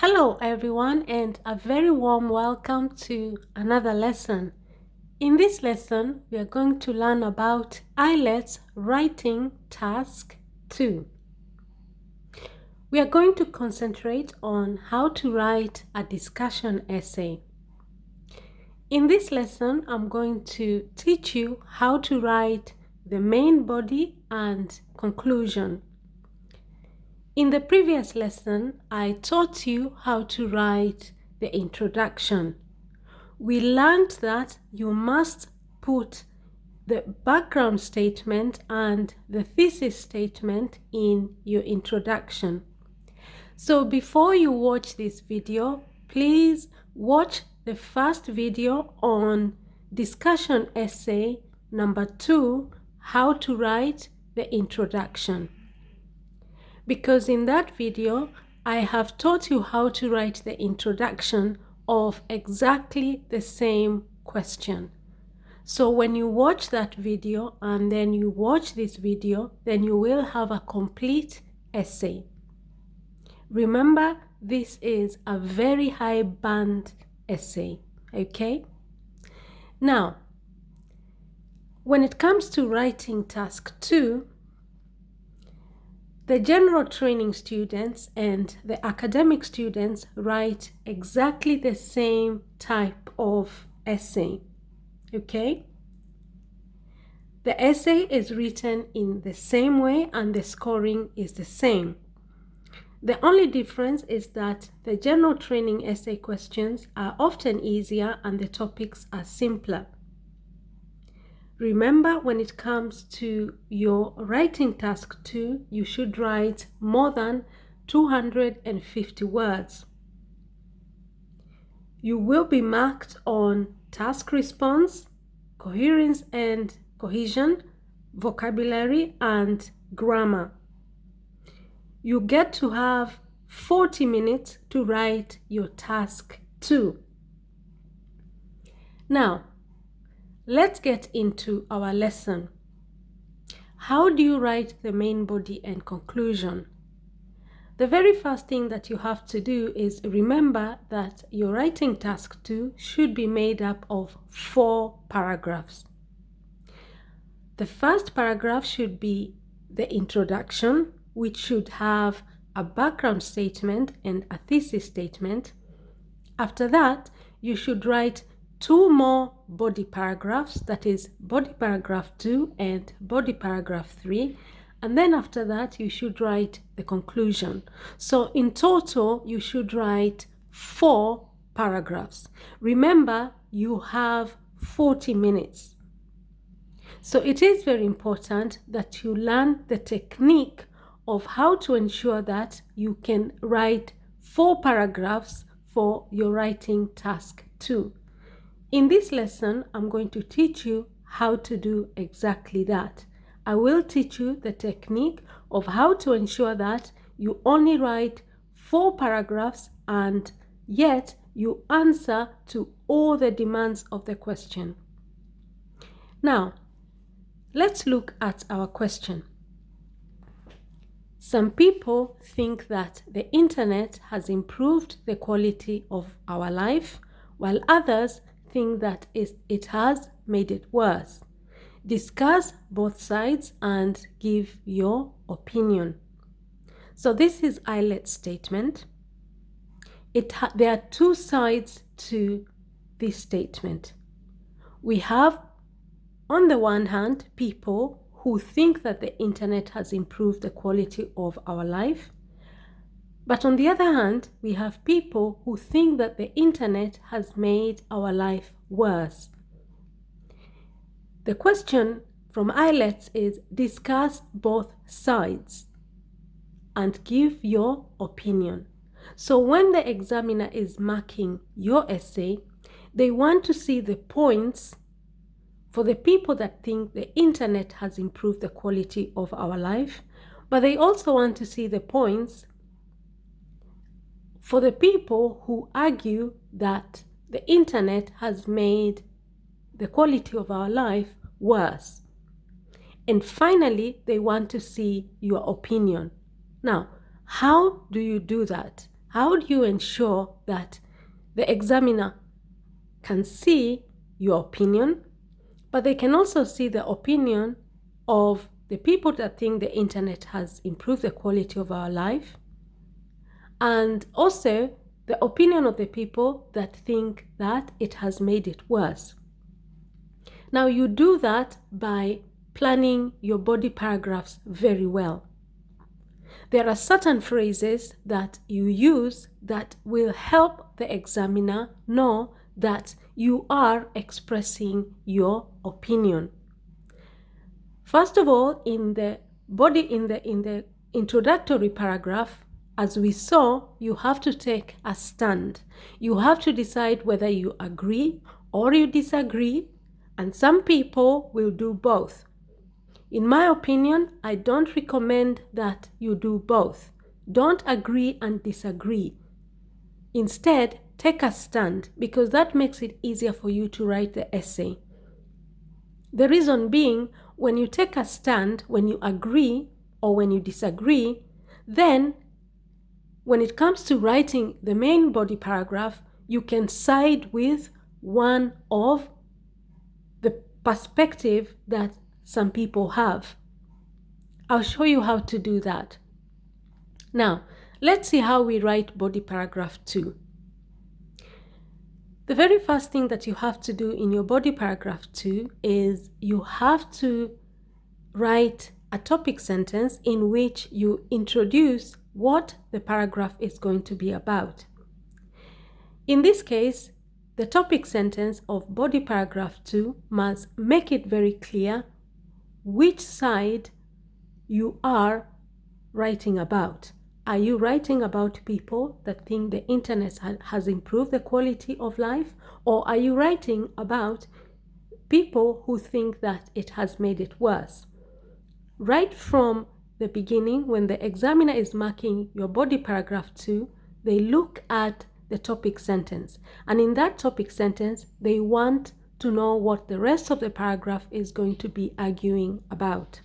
Hello everyone, and a very warm welcome to another lesson. In this lesson, we are going to learn about IELTS Writing Task 2. We are going to concentrate on how to write a discussion essay. In this lesson, I'm going to teach you how to write the main body and conclusion. In the previous lesson, I taught you how to write the introduction. We learned that you must put the background statement and the thesis statement in your introduction. So before you watch this video, please watch the first video on discussion essay number 2, how to write the introduction. Because in that video, I have taught you how to write the introduction of exactly the same question. So when you watch that video and then you watch this video, then you will have a complete essay. Remember, this is a very high band essay, okay? Now, when it comes to writing task 2, the general training students and the academic students write exactly the same type of essay, okay? The essay is written in the same way and the scoring is the same. The only difference is that the general training essay questions are often easier and the topics are simpler. Remember, when it comes to your writing task 2, you should write more than 250 words. You will be marked on task response, coherence and cohesion, vocabulary, and grammar. You get to have 40 minutes to write your task 2. Now, let's get into our lesson. How do you write the main body and conclusion? The very first thing that you have to do is remember that your writing task 2 should be made up of 4 paragraphs. The first paragraph should be the introduction, which should have a background statement and a thesis statement. After that, you should write 2 more body paragraphs, that is body paragraph 2 and body paragraph 3, and then after that you should write the conclusion. So in total you should write 4 paragraphs. Remember, you have 40 minutes. So it is very important that you learn the technique of how to ensure that you can write 4 paragraphs for your writing task 2. In this lesson, I'm going to teach you how to do exactly that. I will teach you the technique of how to ensure that you only write 4 paragraphs and yet you answer to all the demands of the question. Now, let's look at our question. Some people think that the internet has improved the quality of our life, while others think that it has made it worse. Discuss both sides and give your opinion. So this is IELTS statement. There are 2 sides to this statement. We have, on the one hand, people who think that the internet has improved the quality of our life. But on the other hand, we have people who think that the internet has made our life worse. The question from IELTS is discuss both sides and give your opinion. So when the examiner is marking your essay, they want to see the points for the people that think the internet has improved the quality of our life, but they also want to see the points for the people who argue that the internet has made the quality of our life worse. And finally, they want to see your opinion. Now, how do you do that? How do you ensure that the examiner can see your opinion, but they can also see the opinion of the people that think the internet has improved the quality of our life, and also the opinion of the people that think that it has made it worse? Now, you do that by planning your body paragraphs very well. There are certain phrases that you use that will help the examiner know that you are expressing your opinion. First of all, in the introductory paragraph, as we saw, you have to take a stand. You have to decide whether you agree or you disagree, and some people will do both. In my opinion, I don't recommend that you do both. Don't agree and disagree. Instead, take a stand, because that makes it easier for you to write the essay. The reason being, when you take a stand, when you agree or when you disagree, then when it comes to writing the main body paragraph, you can side with one of the perspective that some people have. I'll show you how to do that. Now, let's see how we write body paragraph 2. The very first thing that you have to do in your body paragraph 2 is you have to write a topic sentence in which you introduce what the paragraph is going to be about. In this case, the topic sentence of body paragraph 2 must make it very clear which side you are writing about. Are you writing about people that think the internet has improved the quality of life? Or are you writing about people who think that it has made it worse? Right from the beginning, when the examiner is marking your body paragraph 2, they look at the topic sentence. And in that topic sentence, they want to know what the rest of the paragraph is going to be arguing about.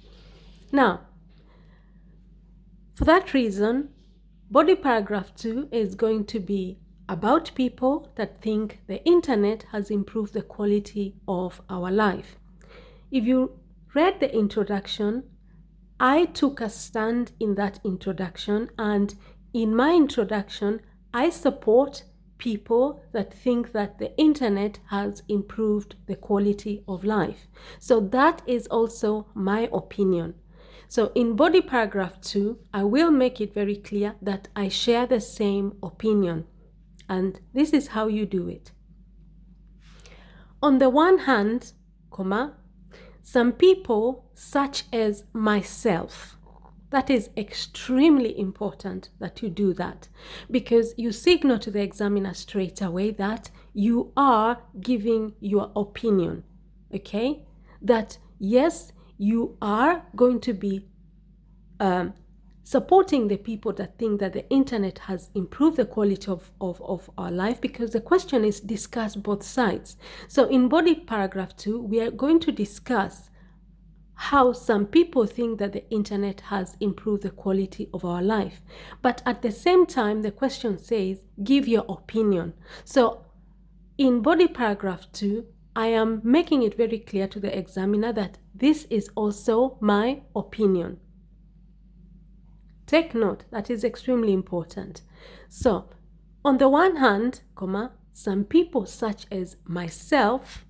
Now, for that reason, body paragraph 2 is going to be about people that think the internet has improved the quality of our life. If you read the introduction, I took a stand in that introduction, and in my introduction, I support people that think that the internet has improved the quality of life. So that is also my opinion. So in body paragraph 2, I will make it very clear that I share the same opinion. And this is how you do it. On the one hand, some people such as myself. That is extremely important that you do that, because you signal to the examiner straight away that you are giving your opinion, okay? That yes, you are going to be supporting the people that think that the internet has improved the quality of our life, because the question is discuss both sides. So in body paragraph 2, we are going to discuss how some people think that the internet has improved the quality of our life. But at the same time, the question says, give your opinion. So in body paragraph 2, I am making it very clear to the examiner that this is also my opinion. Take note, that is extremely important. So, on the one hand, some people such as myself,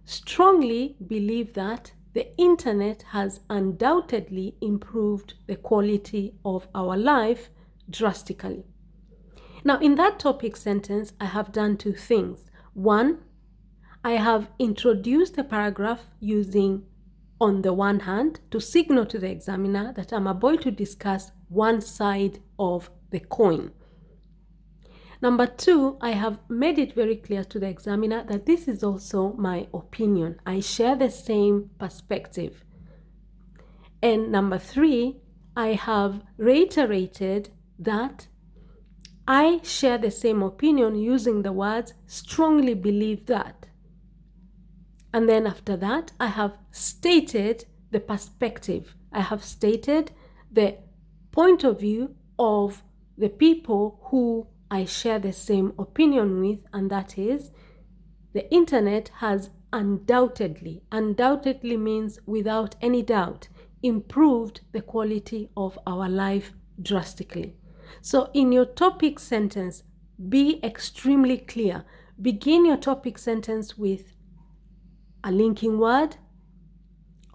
strongly believe that the internet has undoubtedly improved the quality of our life drastically. Now, in that topic sentence, I have done two things. One, I have introduced the paragraph using on the one hand to signal to the examiner that I'm about to discuss one side of the coin. Number two, I have made it very clear to the examiner that this is also my opinion. I share the same perspective. And number three, I have reiterated that I share the same opinion using the words strongly believe that. And then after that, I have stated the perspective. I have stated the point of view of the people who I share the same opinion with, and that is the internet has undoubtedly means without any doubt, improved the quality of our life drastically. So in your topic sentence, be extremely clear. Begin your topic sentence with a linking word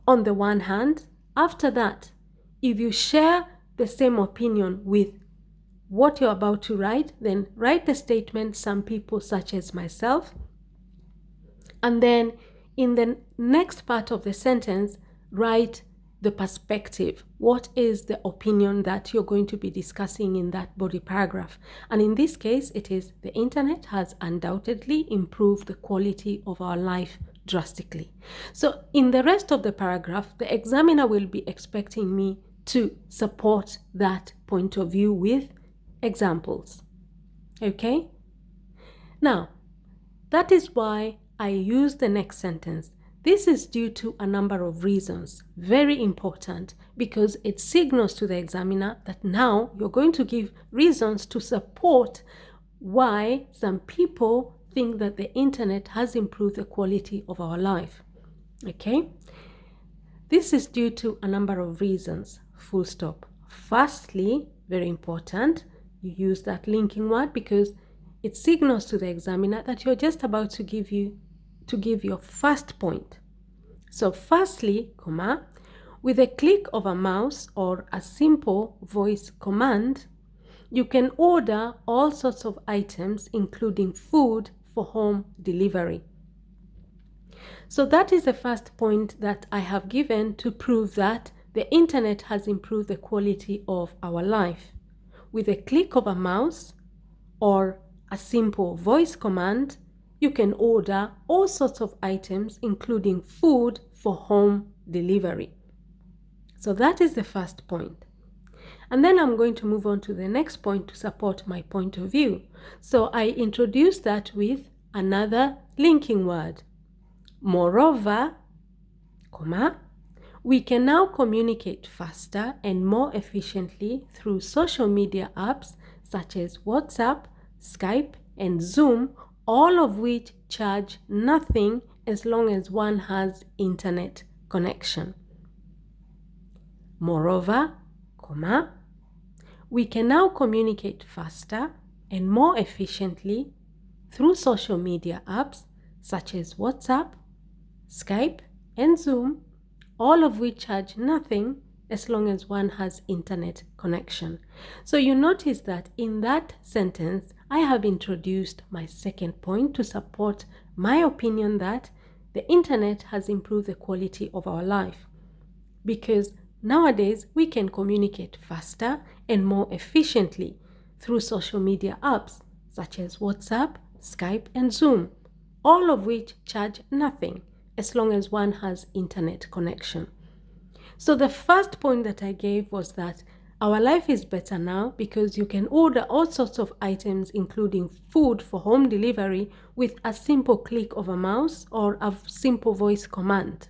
on the one hand. After that, if you share the same opinion with what you're about to write, then write the statement "some people such as myself." And then in the next part of the sentence, write the perspective. What is the opinion that you're going to be discussing in that body paragraph? And in this case, it is the internet has undoubtedly improved the quality of our life drastically. So in the rest of the paragraph, the examiner will be expecting me to support that point of view with examples. Okay? Now, that is why I use the next sentence. This is due to a number of reasons. Very important, because it signals to the examiner that now you're going to give reasons to support why some people think that the internet has improved the quality of our life. Okay? This is due to a number of reasons. Full stop. Firstly, very important, you use that linking word because it signals to the examiner that you're just about to give your first point. So firstly, comma, with a click of a mouse or a simple voice command, you can order all sorts of items, including food, for home delivery. So that is the first point that I have given to prove that the internet has improved the quality of our life. With a click of a mouse or a simple voice command, you can order all sorts of items, including food, for home delivery. So that is the first point. And then I'm going to move on to the next point to support my point of view. So I introduce that with another linking word. Moreover, comma, we can now communicate faster and more efficiently through social media apps such as WhatsApp, Skype, and Zoom, all of which charge nothing as long as one has internet connection. Moreover, comma, we can now communicate faster and more efficiently through social media apps such as WhatsApp, Skype, and Zoom, all of which charge nothing as long as one has internet connection. So you notice that in that sentence, I have introduced my second point to support my opinion that the internet has improved the quality of our life. Because nowadays, we can communicate faster and more efficiently through social media apps such as WhatsApp, Skype, and Zoom, all of which charge nothing as long as one has internet connection. So the first point that I gave was that our life is better now because you can order all sorts of items, including food, for home delivery with a simple click of a mouse or a simple voice command.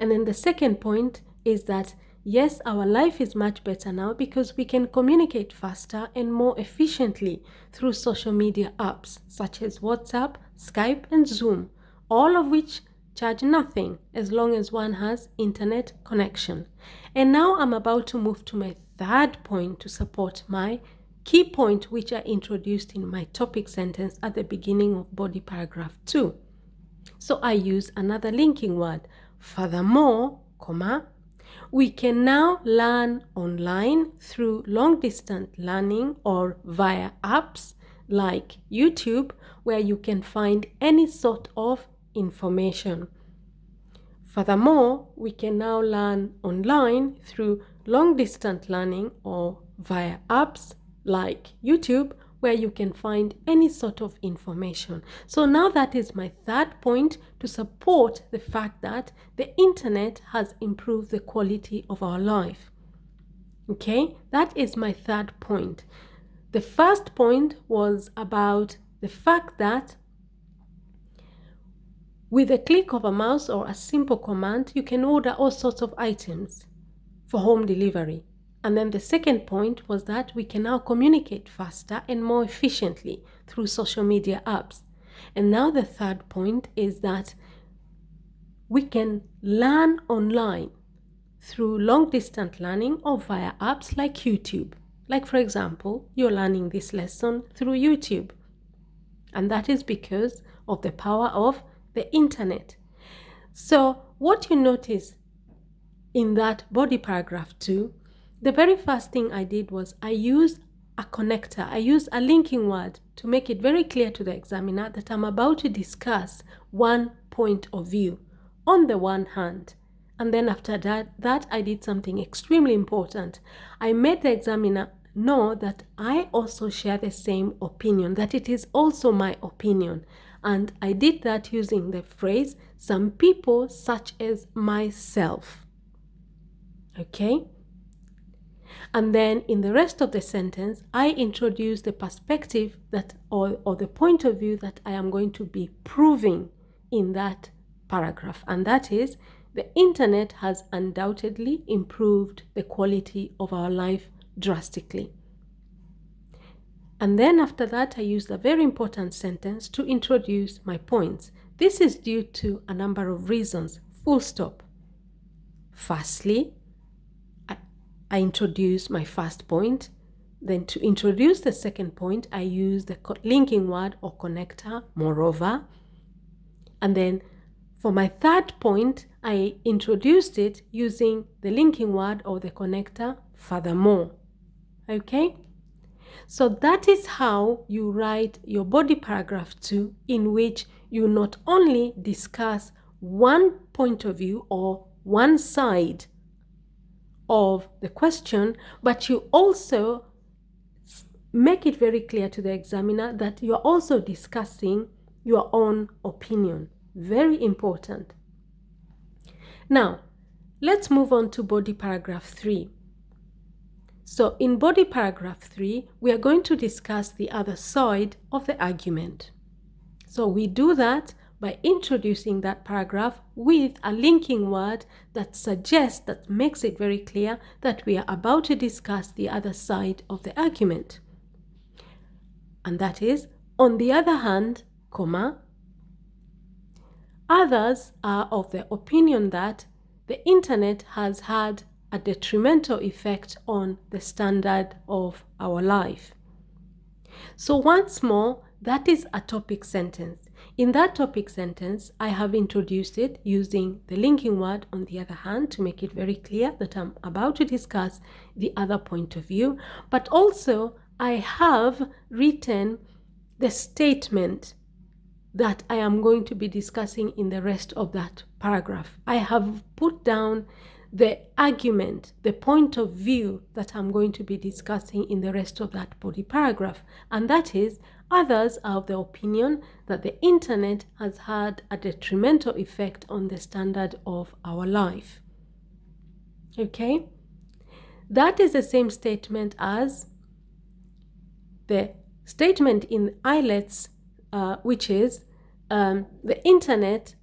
And then the second point is that yes, our life is much better now because we can communicate faster and more efficiently through social media apps such as WhatsApp, Skype, and Zoom, all of which charge nothing as long as one has internet connection. And now I'm about to move to my third point to support my key point, which I introduced in my topic sentence at the beginning of body paragraph 2. So I use another linking word. Furthermore, comma, we can now learn online through long-distance learning or via apps like YouTube, where you can find any sort of information. Furthermore, we can now learn online through long-distance learning or via apps like YouTube, where you can find any sort of information. So now that is my third point to support the fact that the internet has improved the quality of our life. Okay, that is my third point. The first point was about the fact that with a click of a mouse or a simple command, you can order all sorts of items for home delivery. And then the second point was that we can now communicate faster and more efficiently through social media apps. And now the third point is that we can learn online through long-distance learning or via apps like YouTube. Like, for example, you're learning this lesson through YouTube. And that is because of the power of the internet. So what you notice in that body paragraph 2, the very first thing I did was I used a connector. I used a linking word to make it very clear to the examiner that I'm about to discuss one point of view on the one hand. And then after that I did something extremely important. I made the examiner know that I also share the same opinion, that it is also my opinion. And I did that using the phrase, some people such as myself. Okay? And then in the rest of the sentence, I introduce the perspective that, or the point of view that I am going to be proving in that paragraph. And that is, the internet has undoubtedly improved the quality of our life drastically. And then after that, I used a very important sentence to introduce my points. This is due to a number of reasons. Full stop. Firstly, I introduce my first point. Then to introduce the second point, I use the linking word or connector, moreover. And then for my third point, I introduced it using the linking word or the connector, furthermore. Okay? So that is how you write your body paragraph 2, in which you not only discuss one point of view or one side of the question, but you also make it very clear to the examiner that you are also discussing your own opinion. Very important. Now, let's move on to body paragraph 3. So in body paragraph 3, we are going to discuss the other side of the argument. So we do that by introducing that paragraph with a linking word that suggests, that makes it very clear that we are about to discuss the other side of the argument. And that is, on the other hand, comma, others are of the opinion that the internet has had a detrimental effect on the standard of our life. So once more, that is a topic sentence. In that topic sentence, I have introduced it using the linking word on the other hand to make it very clear that I'm about to discuss the other point of view, but also I have written the statement that I am going to be discussing in the rest of that paragraph. I have put down the argument, the point of view that I'm going to be discussing in the rest of that body paragraph. And that is, others are of the opinion that the internet has had a detrimental effect on the standard of our life. Okay? That is the same statement as the statement in IELTS, which is the internet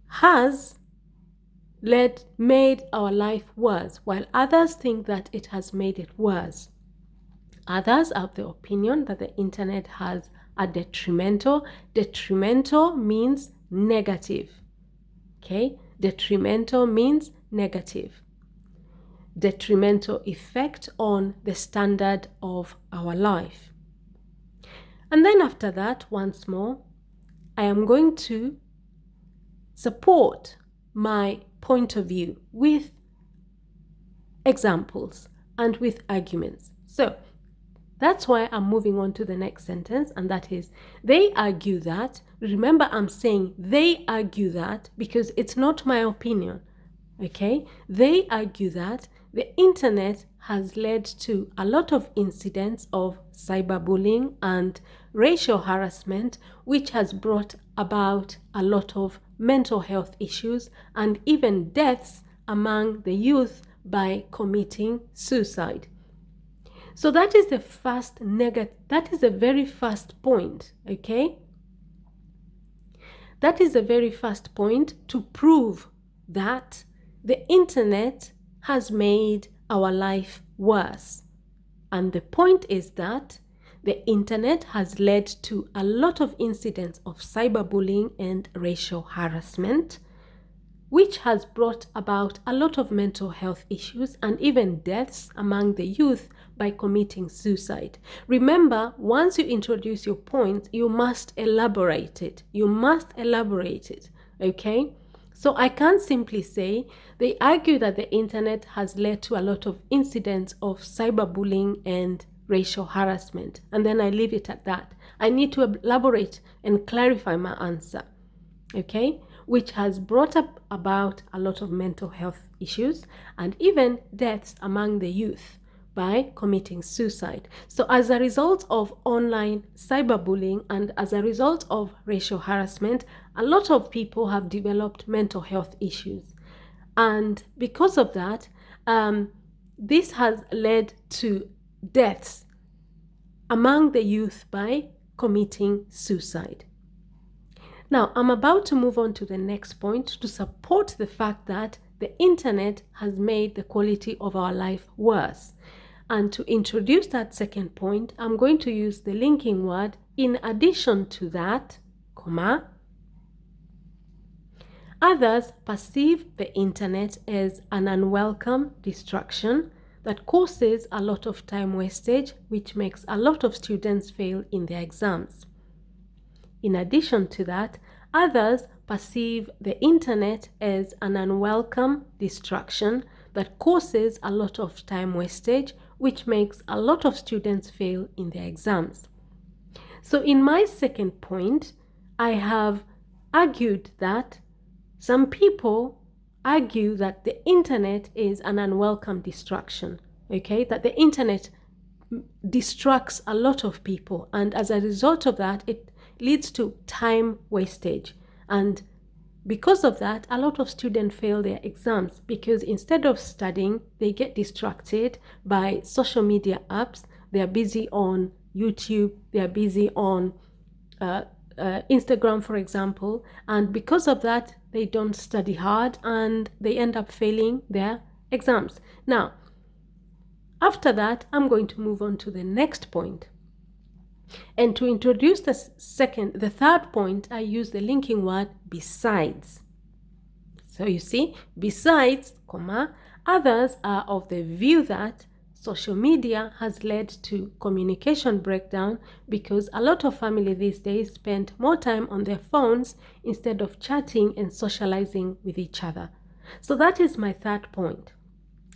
has made our life worse, while others think that it has made it worse. Others are of the opinion that the internet has a detrimental. Detrimental means negative. Okay? Detrimental means negative. Detrimental effect on the standard of our life. And then after that, once more, I am going to support my point of view with examples and with arguments. So that's why I'm moving on to the next sentence, and that is, they argue that, remember I'm saying they argue that because it's not my opinion, okay? They argue that the internet has led to a lot of incidents of cyberbullying and racial harassment, which has brought about a lot of mental health issues and even deaths among the youth by committing suicide. So that is the first that is the very first point, okay? That is the very first point to prove that the internet has made our life worse. And the point is that the internet has led to a lot of incidents of cyberbullying and racial harassment, which has brought about a lot of mental health issues and even deaths among the youth by committing suicide. Remember, once you introduce your point, you must elaborate it. You must elaborate it, okay? So I can't simply say they argue that the internet has led to a lot of incidents of cyberbullying and racial harassment, and then I leave it at that. I need to elaborate and clarify my answer, okay? Which has brought up about a lot of mental health issues and even deaths among the youth by committing suicide. So as a result of online cyberbullying and as a result of racial harassment, a lot of people have developed mental health issues. And because of that, this has led to deaths among the youth by committing suicide. Now, I'm about to move on to the next point to support the fact that the internet has made the quality of our life worse. And to introduce that second point, I'm going to use the linking word in addition to that, comma. Others perceive the internet as an unwelcome distraction that causes a lot of time wastage, which makes a lot of students fail in their exams. In addition to that, others perceive the internet as an unwelcome distraction that causes a lot of time wastage, which makes a lot of students fail in their exams. So in my second point, I have argued that some people argue that the internet is an unwelcome distraction, okay? That the internet distracts a lot of people, and as a result of that, it leads to time wastage. And because of that, a lot of students fail their exams because instead of studying, they get distracted by social media apps. They are busy on YouTube, they are busy on Instagram, for example. And because of that, they don't study hard and they end up failing their exams. Now, after that, I'm going to move on to the next point. And to introduce the third point, I use the linking word besides. So you see, besides, comma, others are of the view that social media has led to communication breakdown because a lot of families these days spend more time on their phones instead of chatting and socializing with each other. So that is my third point.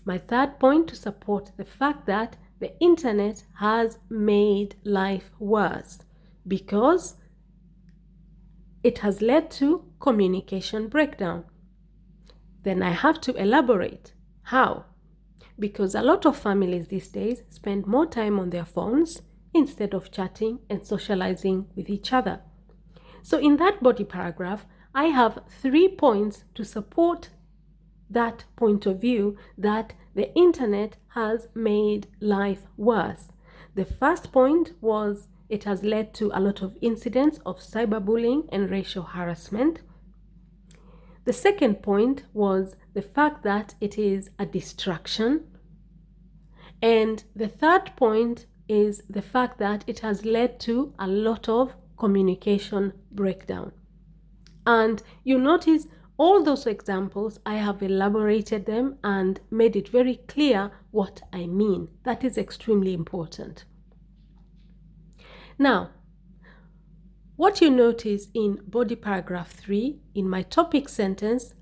My third point to support the fact that the internet has made life worse because it has led to communication breakdown. Then I have to elaborate. How? Because a lot of families these days spend more time on their phones instead of chatting and socializing with each other. So in that body paragraph, I have 3 points to support that point of view that the internet has made life worse. The first point was it has led to a lot of incidents of cyberbullying and racial harassment. The second point was the fact that it is a distraction. And the third point is the fact that it has led to a lot of communication breakdown. And you notice all those examples, I have elaborated them and made it very clear what I mean. That is extremely important. Now, what you notice in body paragraph 3, in my topic sentence,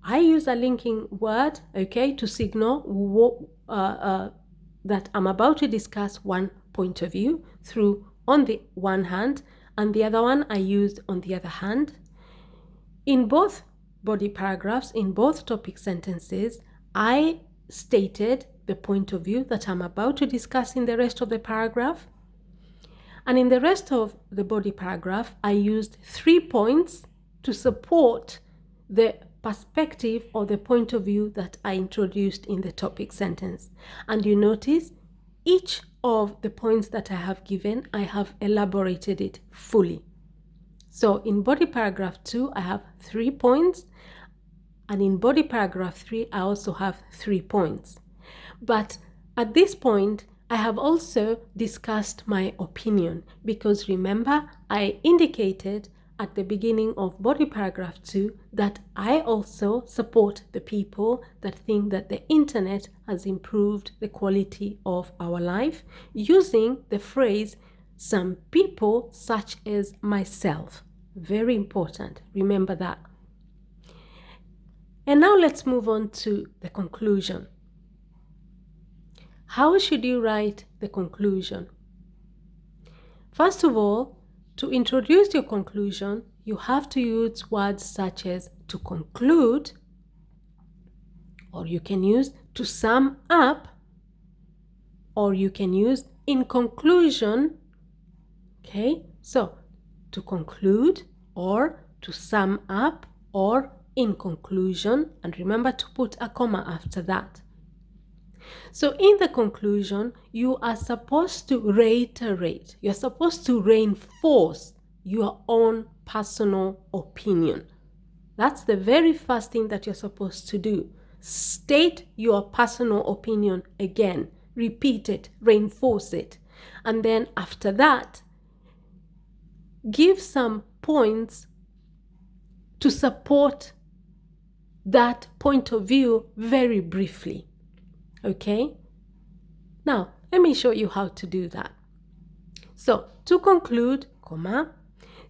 I use a linking word, okay, to signal that I'm about to discuss one point of view through on the one hand, and the other one I used on the other hand. In both body paragraphs, in both topic sentences, I stated the point of view that I'm about to discuss in the rest of the paragraph. And in the rest of the body paragraph, I used 3 points to support the perspective or the point of view that I introduced in the topic sentence. And you notice each of the points that I have given, I have elaborated it fully. So in body paragraph 2, I have 3 points. And in body paragraph 3, I also have 3 points. But at this point, I have also discussed my opinion, because remember, I indicated at the beginning of body paragraph 2 that I also support the people that think that the internet has improved the quality of our life, using the phrase some people such as myself. Very important. Remember that. And now let's move on to the conclusion. How should you write the conclusion? First of all, to introduce your conclusion, you have to use words such as to conclude, or you can use to sum up, or you can use in conclusion. Okay, so to conclude, or to sum up, or in conclusion, and remember to put a comma after that. So in the conclusion, you are supposed to reiterate, you're supposed to reinforce your own personal opinion. That's the very first thing that you're supposed to do. State your personal opinion again, repeat it, reinforce it. And then after that, give some points to support that point of view very briefly. Okay? Now, let me show you how to do that. So, to conclude, comma,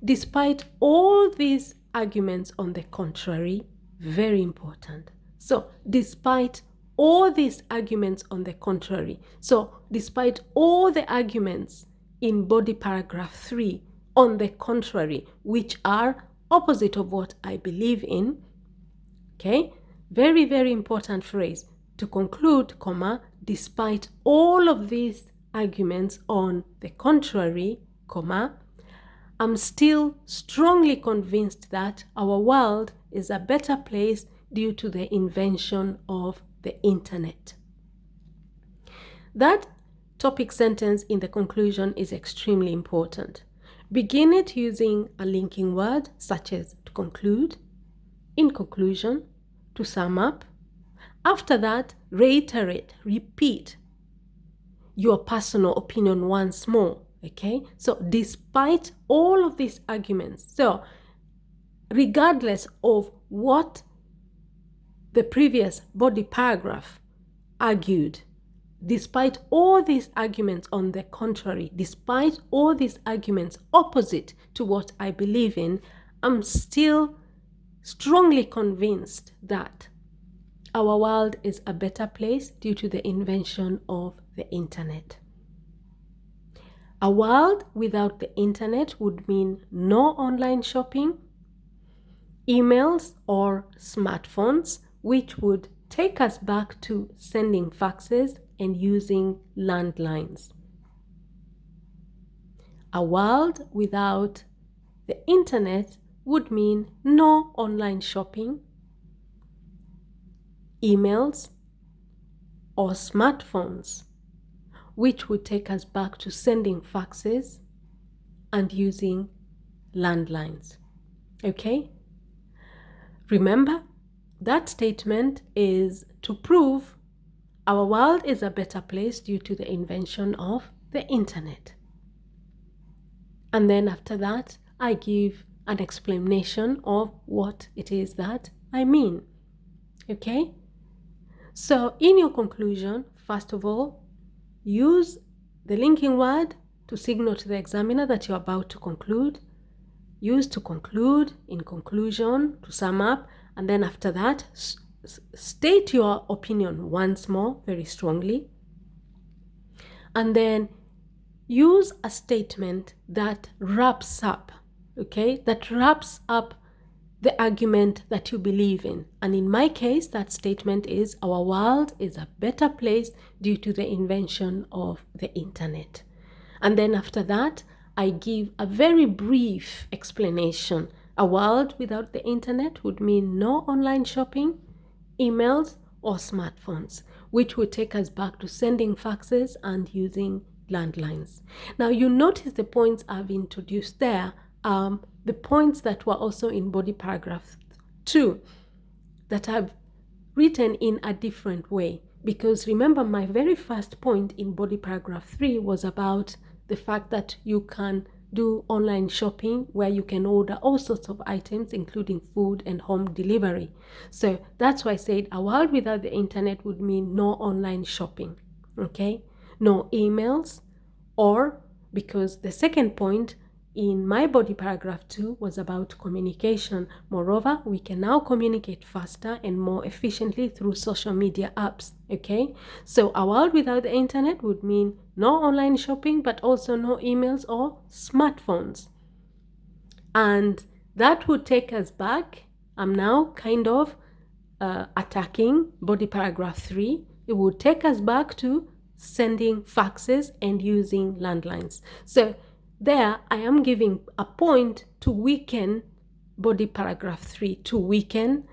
despite all these arguments on the contrary, very important. So, despite all these arguments on the contrary, so despite all the arguments in body paragraph 3 on the contrary, which are opposite of what I believe in, okay, very, very important phrase. To conclude, comma, despite all of these arguments on the contrary, comma, I'm still strongly convinced that our world is a better place due to the invention of the internet. That topic sentence in the conclusion is extremely important. Begin it using a linking word such as to conclude, in conclusion, to sum up. After that, reiterate, repeat your personal opinion once more, okay? So despite all of these arguments, so regardless of what the previous body paragraph argued, despite all these arguments on the contrary, despite all these arguments opposite to what I believe in, I'm still strongly convinced that our world is a better place due to the invention of the internet. A world without the internet would mean no online shopping, emails, or smartphones, which would take us back to sending faxes and using landlines. A world without the internet would mean no online shopping, emails, or smartphones, which would take us back to sending faxes and using landlines. Okay? Remember, that statement is to prove our world is a better place due to the invention of the internet. And then after that, I give an explanation of what it is that I mean. Okay? So in your conclusion, first of all, use the linking word to signal to the examiner that you're about to conclude. Use to conclude, in conclusion, to sum up, and then after that, state your opinion once more very strongly. And then use a statement that wraps up, okay, that wraps up the argument that you believe in. And in my case, that statement is our world is a better place due to the invention of the internet. And then after that, I give a very brief explanation. A world without the internet would mean no online shopping, emails, or smartphones, which would take us back to sending faxes and using landlines. Now, you notice the points I've introduced there, the points that were also in body paragraph 2 that I've written in a different way. Because remember, my very first point in body paragraph 3 was about the fact that you can do online shopping where you can order all sorts of items, including food and home delivery. So that's why I said a world without the internet would mean no online shopping, okay? No emails, or because the second point in my body paragraph 2 was about communication. Moreover, we can now communicate faster and more efficiently through social media apps, okay? So a world without the internet would mean no online shopping, but also no emails or smartphones. And that would take us back. I'm now kind of attacking body paragraph 3. It would take us back to sending faxes and using landlines. So there I am giving a point to weaken body paragraph 3, to weaken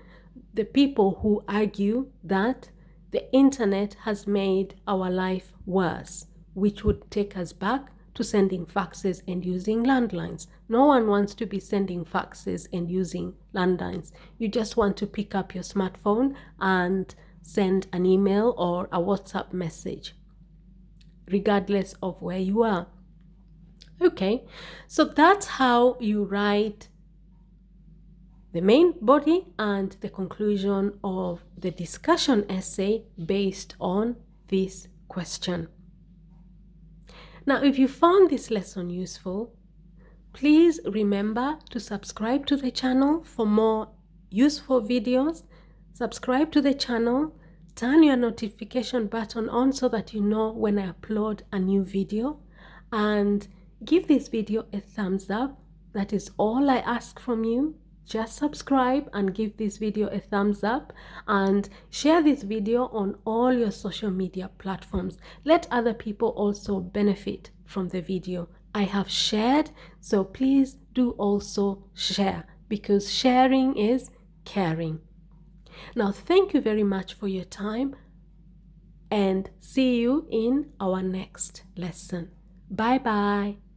the people who argue that the internet has made our life worse, which would take us back to sending faxes and using landlines. No one wants to be sending faxes and using landlines. You just want to pick up your smartphone and send an email or a WhatsApp message, regardless of where you are. Okay, so that's how you write the main body and the conclusion of the discussion essay based on this question. Now, if you found this lesson useful, please remember to subscribe to the channel for more useful videos. Subscribe to the channel, turn your notification button on so that you know when I upload a new video, and give this video a thumbs up. That is all I ask from you. Just subscribe and give this video a thumbs up, and share this video on all your social media platforms. Let other people also benefit from the video. I have shared, so please do also share, because sharing is caring. Now, thank you very much for your time, and see you in our next lesson. Bye bye.